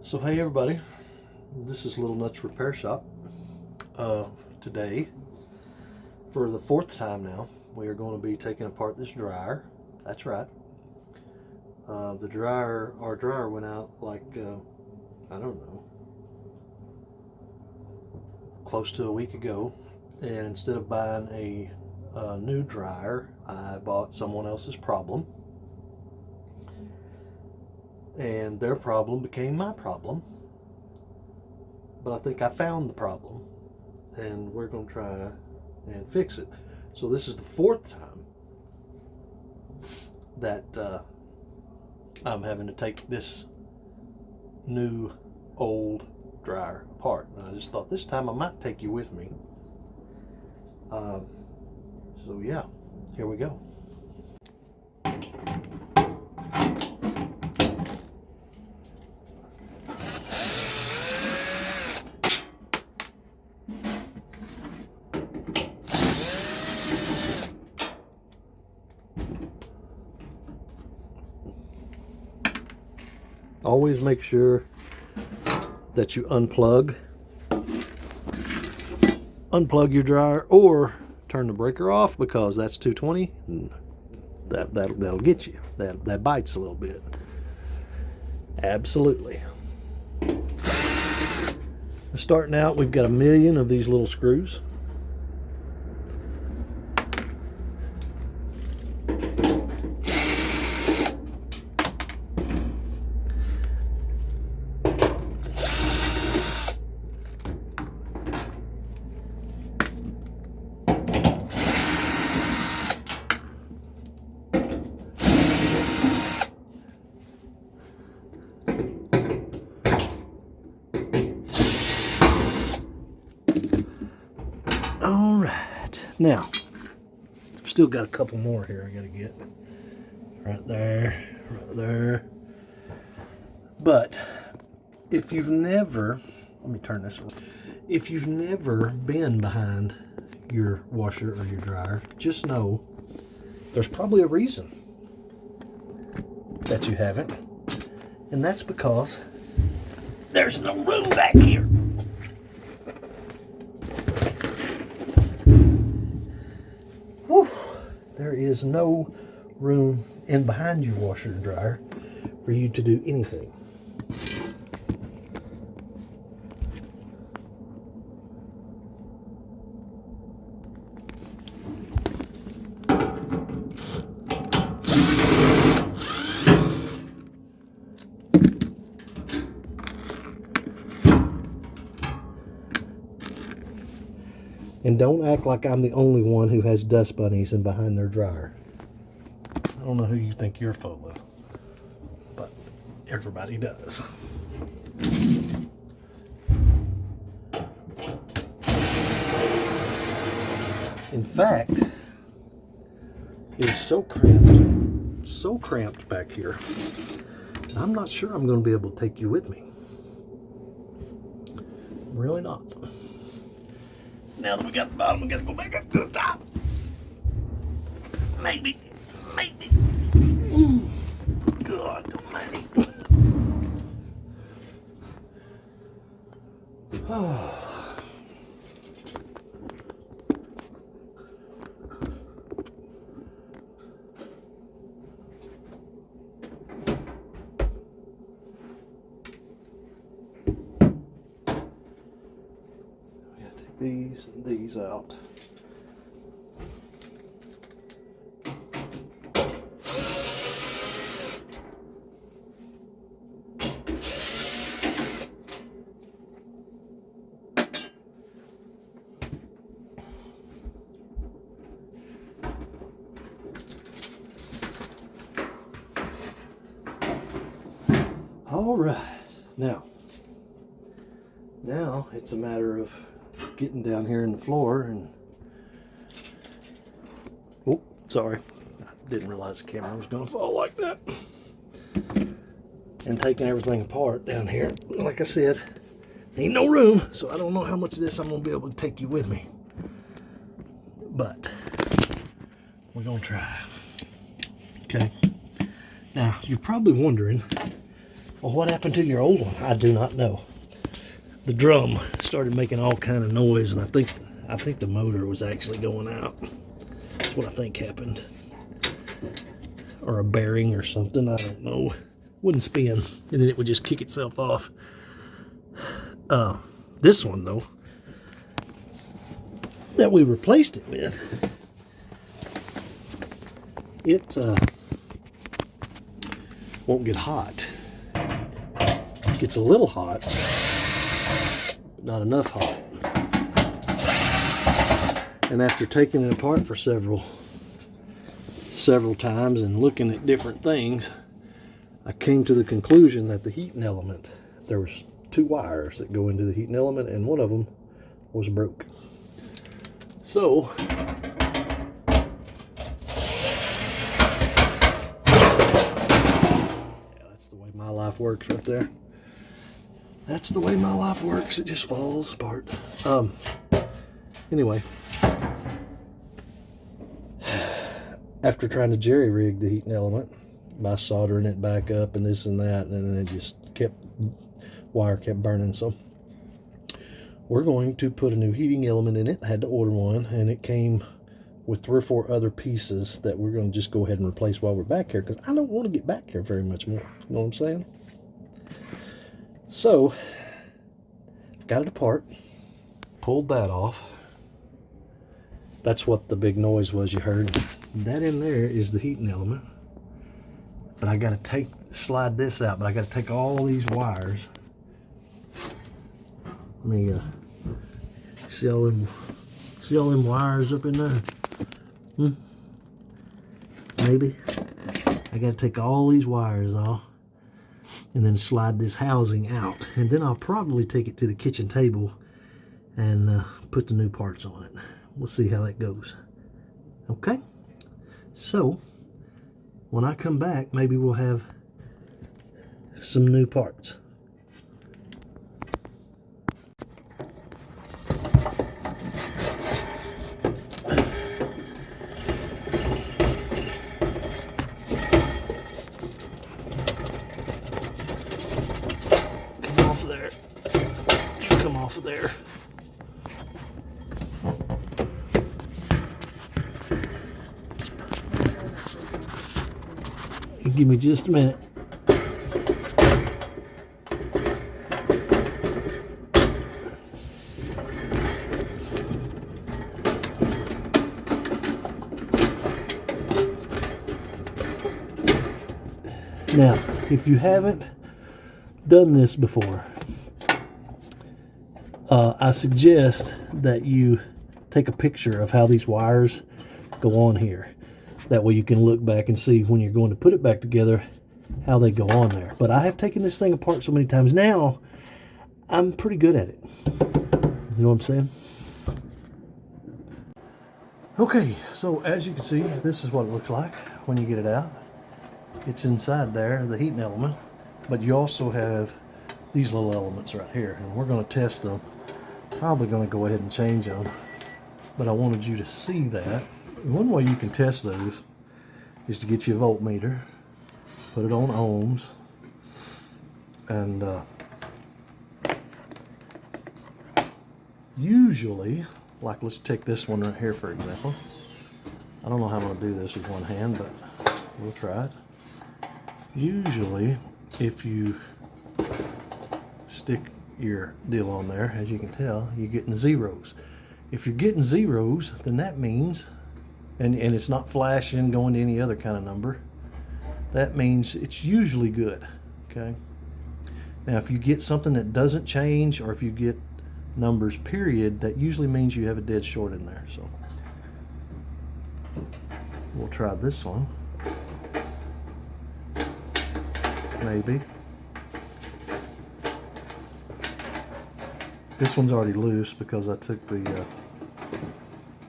So hey everybody, this is Little Nuts Repair Shop. Today, for the fourth time now, we are going to be taking apart this dryer. That's right. Our dryer went out like, I don't know, close to a week ago. And instead of buying a new dryer, I bought someone else's problem. And their problem became my problem. But I think I found the problem, and we're going to try and fix it. So this is the fourth time that I'm having to take this new old dryer apart. And I just thought this time I might take you with me. So yeah, here we go. Always make sure that you unplug your dryer or turn the breaker off, because that's 220 and that'll get you. That bites a little bit. Absolutely. Starting out, we've got 1,000,000 of these little screws. All right, now I've still got a couple more here I gotta get. Right there, right there. But if you've never, let me turn this around. If you've never been behind your washer or your dryer, just know there's probably a reason that you haven't. And that's because there's no room back here. Whew. There is no room in behind your washer and dryer for you to do anything. And don't act like I'm the only one who has dust bunnies in behind their dryer. I don't know who you think you're fooling, but everybody does. In fact, it is so cramped back here, I'm not sure I'm going to be able to take you with me. Really not. Now that we got the bottom, we got to go back up to the top. Maybe. Ooh, God almighty. Oh. We gotta take these and these out. All right, now it's a matter of getting down here in the floor and, oh, sorry, I didn't realize the camera was going to fall like that, and taking everything apart down here. Like I said, ain't no room, so I don't know how much of this I'm going to be able to take you with me, but we're going to try. Okay, now you're probably wondering, Well, what happened to your old one? I do not know. The drum started making all kind of noise, and I think the motor was actually going out. That's what I think happened. Or a bearing or something, I don't know. Wouldn't spin, and then it would just kick itself off. This one, though, that we replaced it with, it won't get hot. It gets a little hot, but not enough hot. And after taking it apart for several times and looking at different things, I came to the conclusion that the heating element, there was 2 wires that go into the heating element, and one of them was broke. So that's the way my life works right there. That's the way my life works. It just falls apart. Anyway, after trying to jerry-rig the heating element by soldering it back up and this and that, and then it just wire kept burning. So we're going to put a new heating element in it. I had to order one, and it came with 3 or 4 other pieces that we're going to just go ahead and replace while we're back here, because I don't want to get back here very much more. You know what I'm saying? So got it apart, pulled that off. That's what the big noise was you heard. That in there is the heating element. But I got to slide this out, but I got to take all these wires. Let me see all them wires up in there? Maybe. I got to take all these wires off and then slide this housing out. And then I'll probably take it to the kitchen table and put the new parts on it. We'll see how that goes. Okay? So, when I come back, maybe we'll have some new parts. Come off of there. Come off of there. Give me just a minute. Now, if you haven't done this before, I suggest that you take a picture of how these wires go on here. That way you can look back and see when you're going to put it back together how they go on there. But I have taken this thing apart so many times now, I'm pretty good at it. You know what I'm saying? Okay, so as you can see, this is what it looks like when you get it out. It's inside there, the heating element, but you also have these little elements right here, and we're going to test them. Probably going to go ahead and change them, but I wanted you to see that. One way you can test those is to get you a voltmeter, put it on ohms, and usually, like let's take this one right here for example. I don't know how I'm going to do this with one hand, but we'll try it. Usually, if you stick your deal on there, as you can tell, you're getting zeros. If you're getting zeros, then that means, and it's not flashing going to any other kind of number, that means it's usually good. Okay. Now, if you get something that doesn't change, or if you get numbers period, that usually means you have a dead short in there. So we'll try this one. Maybe. This one's already loose because I took the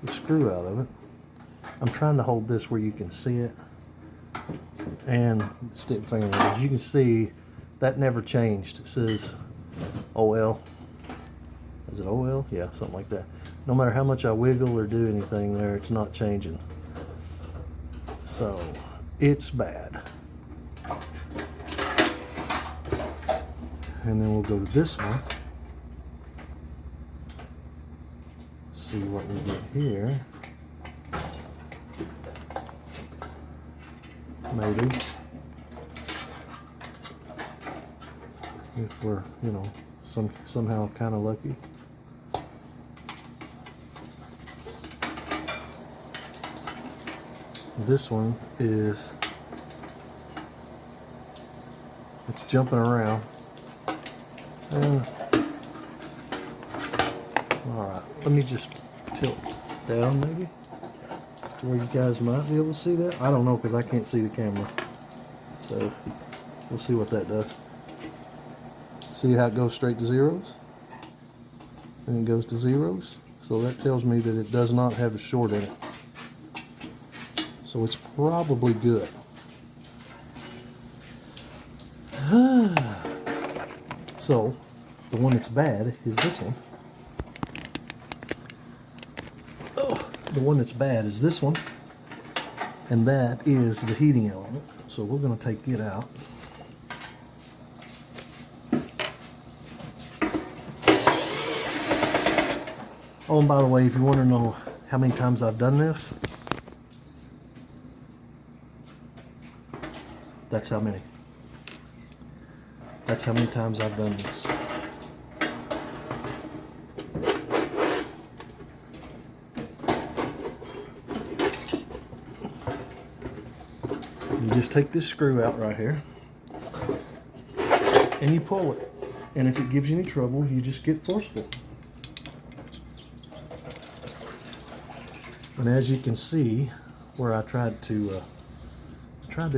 screw out of it. I'm trying to hold this where you can see it, and stick finger. As you can see, that never changed. It says OL. Is it OL? Yeah, something like that. No matter how much I wiggle or do anything there, it's not changing. So it's bad. And then we'll go to this one. See what we get here. Maybe. If we're, you know, somehow kind of lucky. This one is, it's jumping around. And, all right, let me just tilt down maybe to where you guys might be able to see that. I don't know because I can't see the camera. So we'll see what that does. See how it goes straight to zeros? And it goes to zeros. So that tells me that it does not have a short in it. So it's probably good. So the one that's bad is this one. Oh, the one that's bad is this one. And that is the heating element. So we're going to take it out. Oh, and by the way, if you want to know how many times I've done this, that's how many. That's how many times I've done this. You just take this screw out right here and you pull it. And if it gives you any trouble, you just get forceful. And as you can see, where I tried to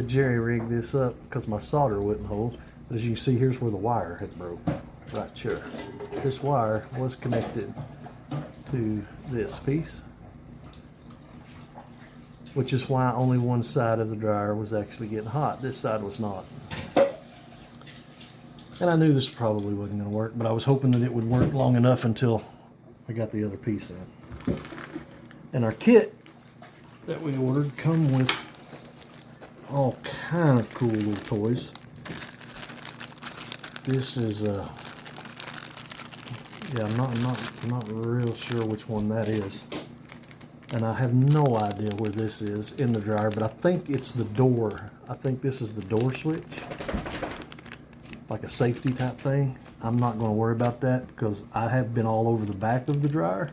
jerry rig this up because my solder wouldn't hold. But as you can see, here's where the wire had broke. Right here. This wire was connected to this piece, which is why only one side of the dryer was actually getting hot. This side was not. And I knew this probably wasn't going to work, but I was hoping that it would work long enough until I got the other piece in. And our kit that we ordered come with all kind of cool little toys. This is yeah, I'm not real sure which one that is, and I have no idea where this is in the dryer, but I think it's the door. I think this is the door switch, like a safety type thing. I'm not going to worry about that because I have been all over the back of the dryer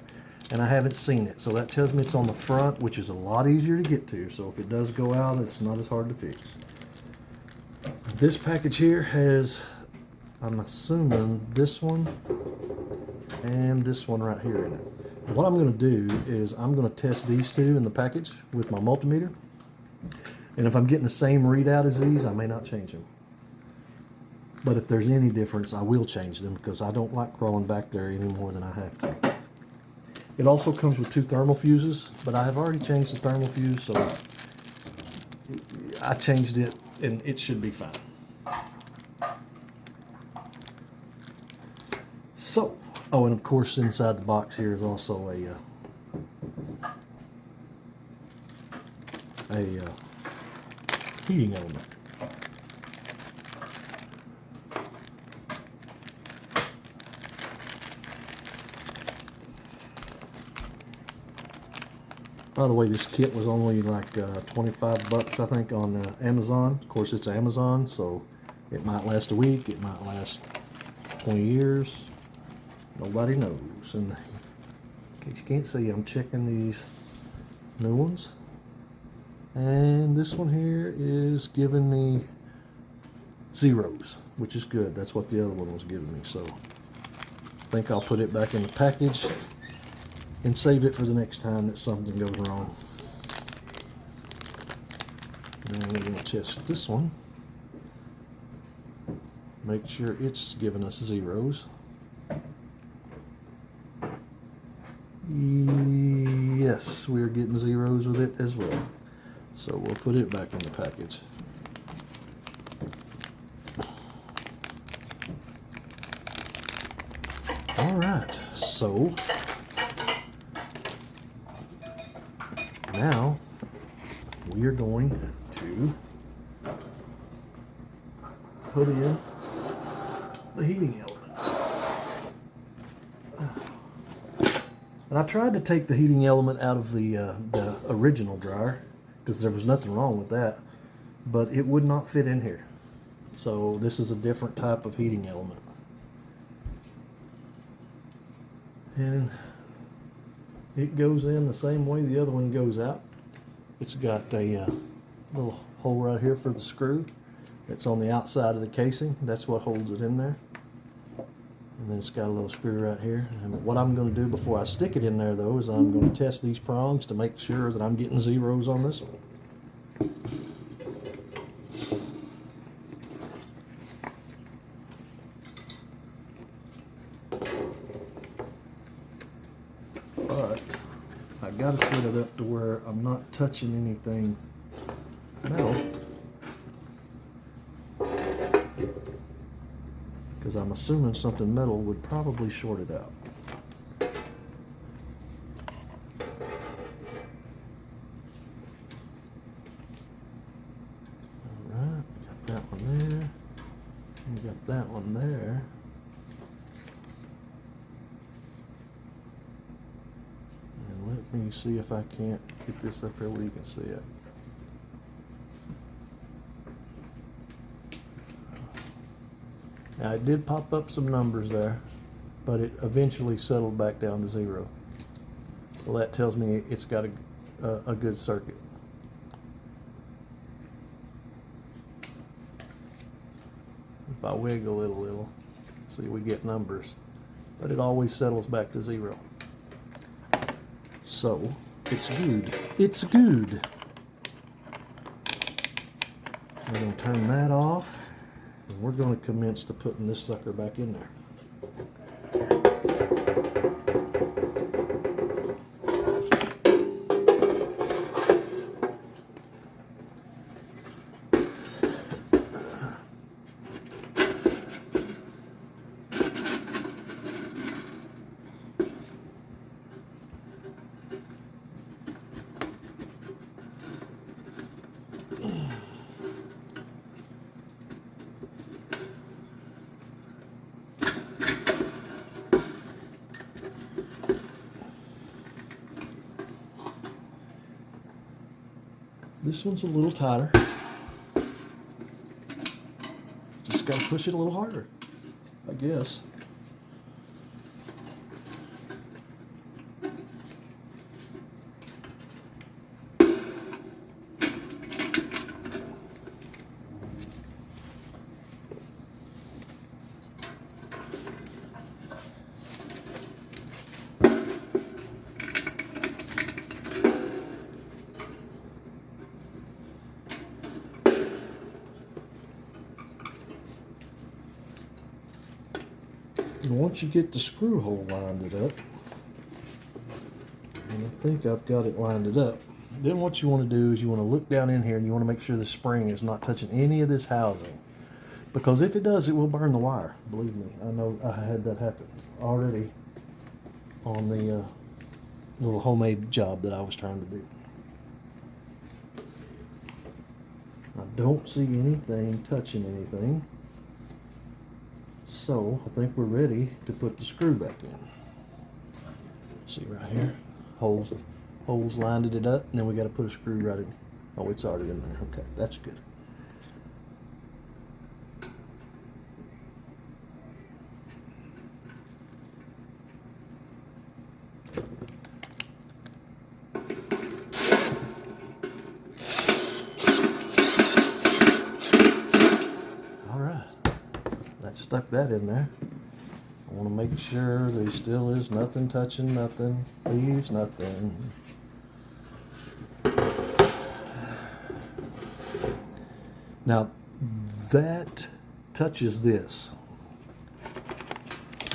and I haven't seen it. So that tells me it's on the front, which is a lot easier to get to. So if it does go out, it's not as hard to fix. This package here has, I'm assuming, this one and this one right here in it. What I'm going to do is I'm going to test these two in the package with my multimeter. And if I'm getting the same readout as these, I may not change them. But if there's any difference, I will change them because I don't like crawling back there any more than I have to. It also comes with 2 thermal fuses, but I have already changed the thermal fuse, so I changed it and it should be fine. So, oh, and of course inside the box here is also a heating element. By the way, this kit was only like 25 bucks, I think, on Amazon. Of course, it's Amazon, so it might last a week, it might last 20 years. Nobody knows. And in case you can't see, I'm checking these new ones. And this one here is giving me zeros, which is good. That's what the other one was giving me. So I think I'll put it back in the package and save it for the next time that something goes wrong. And we're going to test this one. Make sure it's giving us zeros. Yes, we're getting zeros with it as well. So we'll put it back in the package. All right, so now we are going to put in the heating element. And I tried to take the heating element out of the original dryer because there was nothing wrong with that, but it would not fit in here. So this is a different type of heating element. And it goes in the same way the other one goes out. It's got a little hole right here for the screw. It's on the outside of the casing. That's what holds it in there. And then it's got a little screw right here. And what I'm going to do before I stick it in there, though, is I'm going to test these prongs to make sure that I'm getting zeros on this one. But I got to set it up to where I'm not touching anything metal, because I'm assuming something metal would probably short it out. Alright, got that one there, and got that one there. And let me see if I can't get this up here where you can see it. Now it did pop up some numbers there, but it eventually settled back down to 0. So that tells me it's got a good circuit. If I wiggle it a little, see, we get numbers, but it always settles back to 0. So it's good. It's good. We're going to turn that off. We're going to commence to putting this sucker back in there. This one's a little tighter. Just got to push it a little harder, I guess. And once you get the screw hole lined it up, and I think I've got it lined it up, then what you want to do is you want to look down in here and you want to make sure the spring is not touching any of this housing. Because if it does, it will burn the wire. Believe me, I know I had that happen already on the little homemade job that I was trying to do. I don't see anything touching anything. So I think we're ready to put the screw back in. See right here, holes lined it up, and then we got to put a screw right in. Oh, it's already in there. Okay, that's good. Stuck that in there. I want to make sure there still is nothing touching nothing, leaves nothing. Now that touches this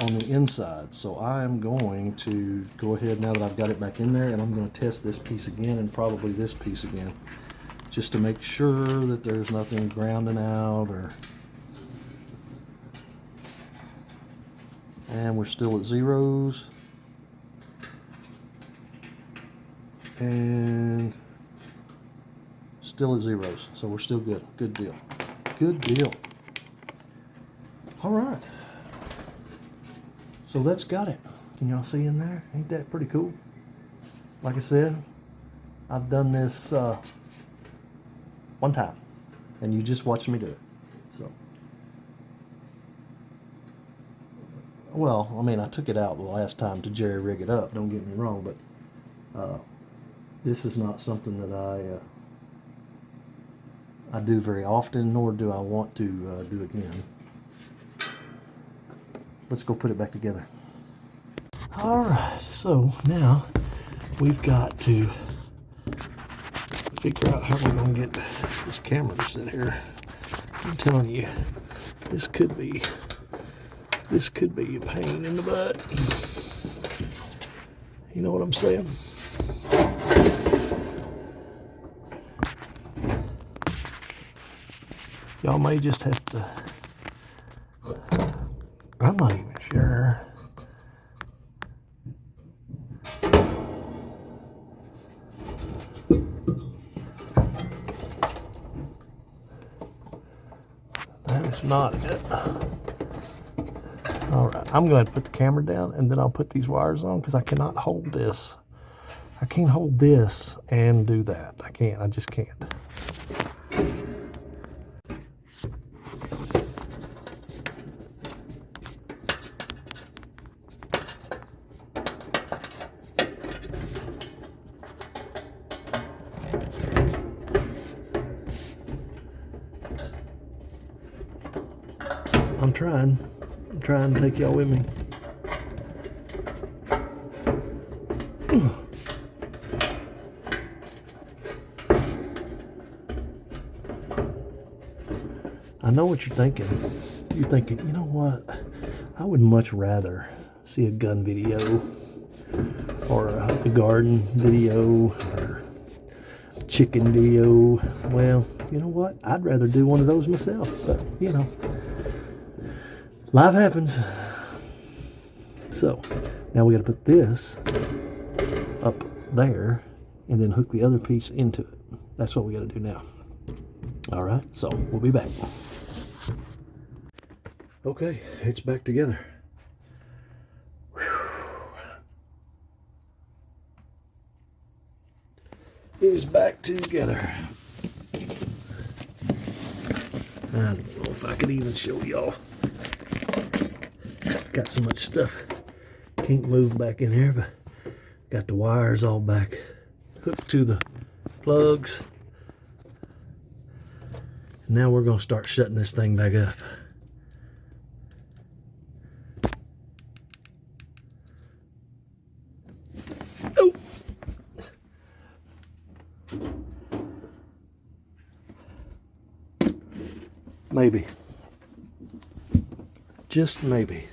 on the inside, so I am going to go ahead now that I've got it back in there, and I'm going to test this piece again and probably this piece again, just to make sure that there's nothing grounding out or. And we're still at zeros. And still at zeros. So we're still good. Good deal. Good deal. All right. So that's got it. Can y'all see in there? Ain't that pretty cool? Like I said, I've done this one time, and you just watched me do it. So, well, I mean, I took it out the last time to jerry rig it up. Don't get me wrong, but this is not something that I do very often, nor do I want to do again. Let's go put it back together. All right, so now we've got to figure out how we're going to get this camera to sit here. I'm telling you, this could be a pain in the butt. You know what I'm saying? Y'all may just have to, I'm not even sure. That's not it. All right, I'm going to put the camera down and then I'll put these wires on because I cannot hold this. I can't hold this and do that. I can't. I just can't. I'm trying to take y'all with me. I know what you're thinking. You're thinking, you know what? I would much rather see a gun video or a garden video or a chicken video. Well, you know what? I'd rather do one of those myself, but you know, life happens. So now we got to put this up there and then hook the other piece into it. That's what we got to do now. All right, so we'll be back. Okay, it's back together. It is back together. I don't know if I could even show y'all. Got so much stuff. Can't move back in here, but got the wires all back hooked to the plugs. Now we're going to start shutting this thing back up. Oh! Maybe. Just maybe.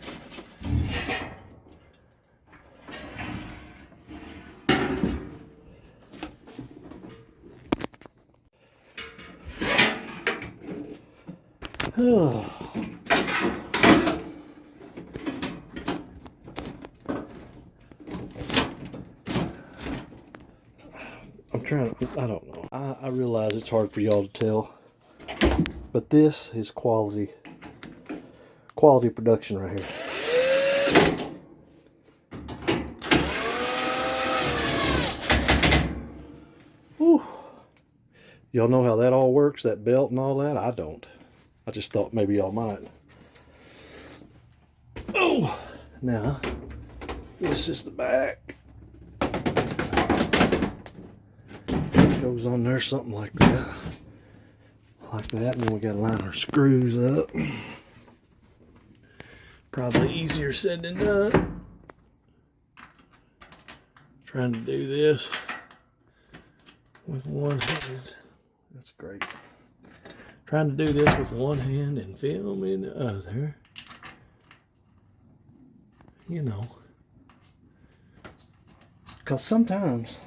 Oh. I don't know. I realize it's hard for y'all to tell, but this is quality production right here. Whew. Y'all know how that all works, that belt and all that? I don't. I just thought maybe y'all might. Oh, now this is the back. Goes on there something like that, and then we got to line our screws up. Probably easier said than done. Trying to do this with one hand. That's great. Trying to do this with one hand and film in the other. You know. Because sometimes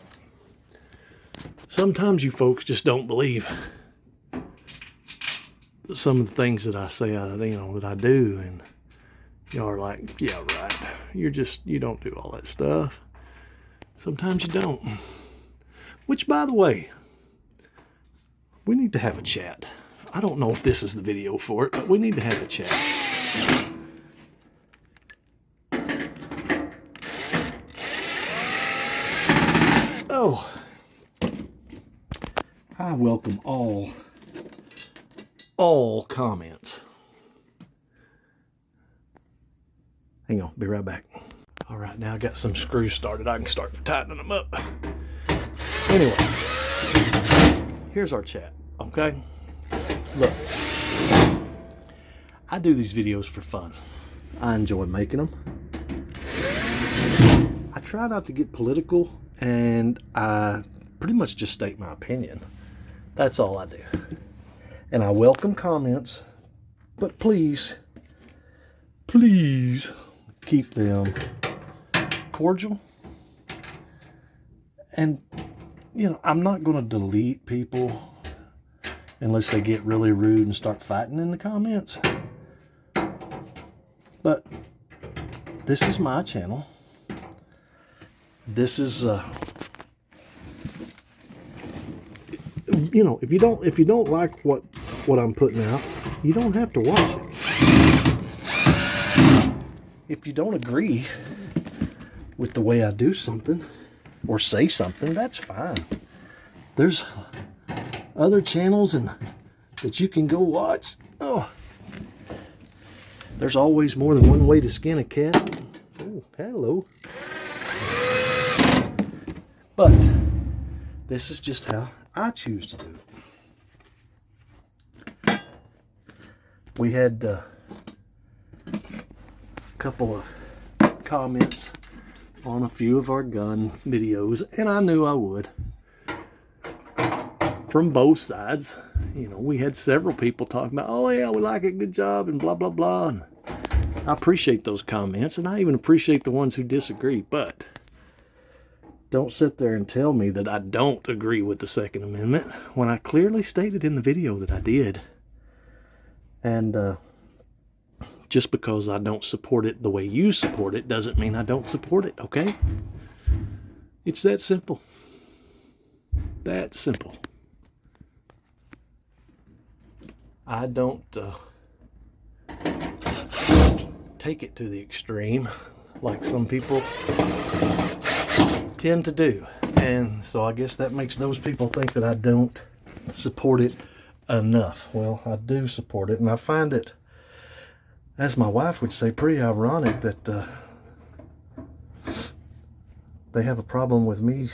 you folks just don't believe some of the things that I say, that I do, and y'all are like, yeah, right. You don't do all that stuff. Sometimes you don't. Which, by the way, we need to have a chat. I don't know if this is the video for it, but we need to have a chat. So, I welcome all comments. Hang on, be right back. All right, now I got some screws started. I can start tightening them up. Anyway, here's our chat, okay? Look, I do these videos for fun. I enjoy making them. I try not to get political, and I pretty much just state my opinion. That's all I do. And I welcome comments, but please keep them cordial. And, you know, I'm not going to delete people unless they get really rude and start fighting in the comments. But this is my channel. This is, you know, if you don't like what I'm putting out, you don't have to watch it. If you don't agree with the way I do something or say something, that's fine. There's other channels that you can go watch. Oh, there's always more than one way to skin a cat. Oh, hello. But this is just how I choose to do it. We had a couple of comments on a few of our gun videos, and I knew I would. From both sides. You know, we had several people talking about, oh yeah, we like it, good job, and blah, blah, blah. And I appreciate those comments, and I even appreciate the ones who disagree, but don't sit there and tell me that I don't agree with the Second Amendment when I clearly stated in the video that I did. And just because I don't support it the way you support it doesn't mean I don't support it, okay? It's that simple. That simple. I don't take it to the extreme like some people tend to do. And so I guess that makes those people think that I don't support it enough. Well, I do support it, and I find it, as my wife would say, pretty ironic that they have a problem with me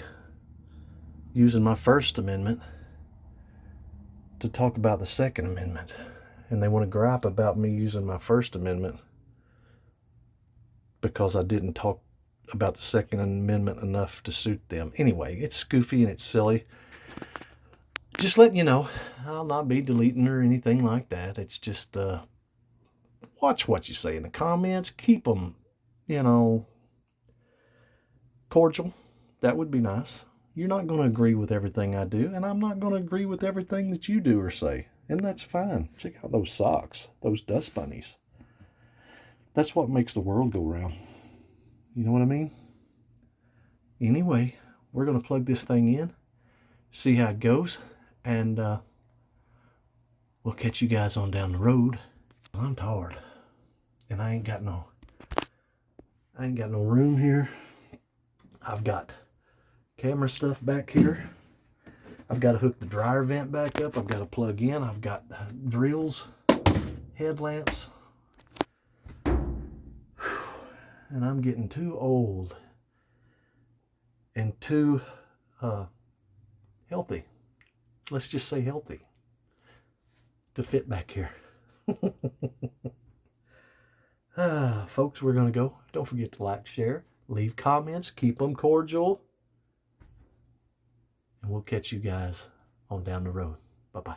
using my First Amendment to talk about the Second Amendment. And they want to gripe about me using my First Amendment because I didn't talk about the Second Amendment enough to suit them. Anyway, it's goofy and it's silly. Just letting you know, I'll not be deleting or anything like that. It's just, watch what you say in the comments. Keep them, you know, cordial. That would be nice. You're not going to agree with everything I do, and I'm not going to agree with everything that you do or say. And that's fine. Check out those socks, those dust bunnies. That's what makes the world go round. You know what I mean? Anyway, we're going to plug this thing in, see how it goes, and we'll catch you guys on down the road. I'm tired, and I ain't got no room here. I've got camera stuff back here. I've got to hook the dryer vent back up. I've got to plug in. I've got drills, headlamps. And I'm getting too old and too healthy. Let's just say healthy to fit back here. Folks, we're going to go. Don't forget to like, share, leave comments, keep them cordial. And we'll catch you guys on down the road. Bye-bye.